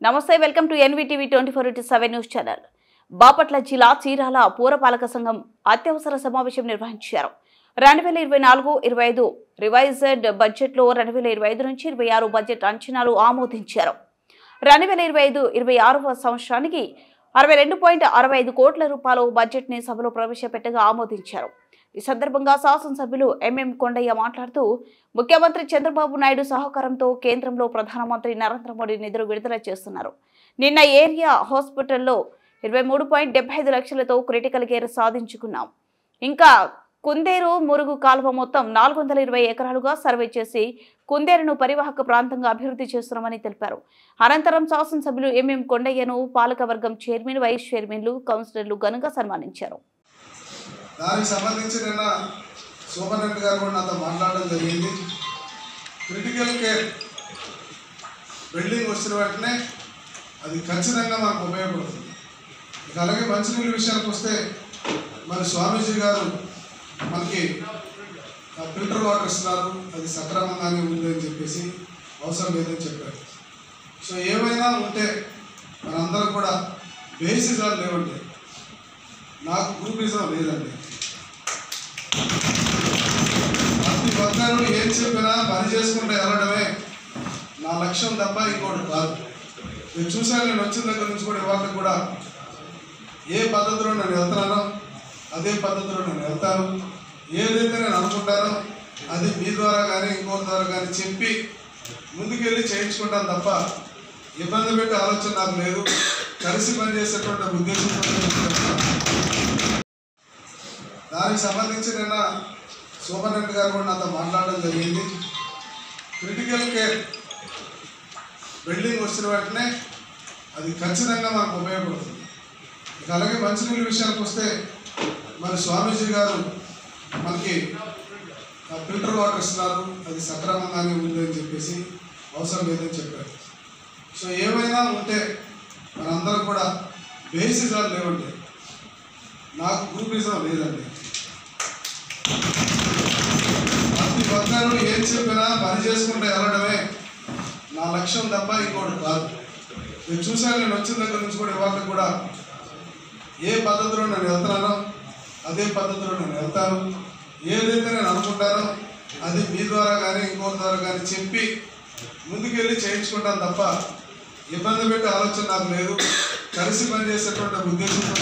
నమస్తే, welcome to NVTV 24/7 news channel. Bapatla జిల్లా చీరాల పూరపాలక సంఘం అత్యవసర సమావేశం నిర్వహించారు. 2024-25 రివైజ్డ్ బడ్జెట్లో 2025 నుంచి 26 బడ్జెట్ అంచనాలు ఆమోదించారు. 2025-26 సంవత్సరానికి 62.65 కోట్ల రూపాయల బడ్జెట్ ని సభలో ప్రవేశపెట్టగా ఆమోదించారు. ఈ సందర్భంగా శాసనసభ్యులు ఎంఎం కొండయ్య మాట్లాడుతూ ముఖ్యమంత్రి చంద్రబాబు నాయుడు సహకారంతో కేంద్రంలో ప్రధానమంత్రి నరేంద్ర మోడీ నిధులు విడుదల చేస్తున్నారు. నిన్న ఏరియా హాస్పిటల్లో 23.75 లక్షలతో క్రిటికల్ కేర్ సాధించుకున్నాం. ఇంకా కుందేరు మురుగు కాలువ మొత్తం 420 ఎకరాలుగా సర్వే చేసి కుందేరును పరివాహక ప్రాంతంగా అభివృద్ధి చేస్తున్నామని తెలిపారు. అనంతరం శాసనసభ్యులు ఎంఎం కొండయ్యను పాలకవర్గం చైర్మన్, వైస్ చైర్మన్లు, కౌన్సిలర్లు ఘనంగా సన్మానించారు. దానికి సంబంధించి నిన్న సూపరింటెండెంట్ గారు కూడా నాతో మాట్లాడడం జరిగింది. క్రిటికల్ కేర్ బిల్డింగ్ వచ్చిన వెంటనే అది ఖచ్చితంగా మనకు ఉపయోగపడుతుంది. ఇక అలాగే మంచినీళ్ళ విషయానికి వస్తే మరి స్వామీజీ గారు మనకి ఫిల్టర్ వాటర్ ఇస్తున్నారు, అది సక్రమంగానే ఉంది అని చెప్పేసి అవసరం లేదని చెప్పారు. సో ఏమైనా ఉంటే మనందరం కూడా బేసిక్గా లేవండి. నాకు గ్రూపిజం లేదండి. ప్రతి ఒక్కరు ఏం చెప్పినా పని చేసుకుంటే వెళ్ళడమే నా లక్ష్యం తప్ప ఇంకోటి కాదు. నేను చూశాను, నేను వచ్చిన దగ్గర నుంచి కూడా ఇవాళ కూడా ఏ పద్ధతిలో నేను వెళ్తున్నానో అదే పద్ధతిలో నేను వెళ్తాను. ఏదైతే నేను అనుకుంటానో అది మీ ద్వారా కానీ ఇంకోటి ద్వారా కానీ చెప్పి ముందుకెళ్ళి చేయించుకుంటాను తప్ప ఇబ్బంది పెట్టే ఆలోచన నాకు లేదు. కలిసి పనిచేసేటువంటి ఉద్దేశంతో దానికి సంబంధించి నిన్న సూపరింటెండెంట్ గారు కూడా నాతో మాట్లాడడం జరిగింది. క్రిటికల్ కేర్ బిల్డింగ్ వచ్చిన వెంటనే అది ఖచ్చితంగా మనకు ఉపయోగపడుతుంది. ఇక అలాగే మంచినీళ్ళ విషయానికి వస్తే మరి స్వామీజీ గారు మనకి ఫిల్టర్ వాటర్ ఇస్తున్నారు, అది సక్రమంగానే ఉంది అని చెప్పేసి అవసరం లేదని చెప్పారు. సో ఏమైనా ఉంటే మనందరం కూడా బేసిక్గా లేవండి. నాకు గ్రూపిజం లేదండి. ప్రతి ఒక్కరు ఏం చెప్పినా పని చేసుకుంటే వెళ్ళడమే నా లక్ష్యం తప్ప ఇంకోటి కాదు. నేను చూశాను, నేను వచ్చిన దగ్గర నుంచి కూడా ఇవాళ కూడా ఏ పద్ధతిలో నేను వెళ్తున్నానో అదే పద్ధతిలో నేను వెళ్తాను. ఏదైతే నేను అనుకుంటానో అది మీ ద్వారా కానీ ఇంకోటి ద్వారా కానీ చెప్పి ముందుకెళ్ళి చేయించుకుంటాను తప్ప ఇబ్బంది పెట్టే ఆలోచన నాకు లేదు. కలిసి పనిచేసేటువంటి ఉద్దేశంతో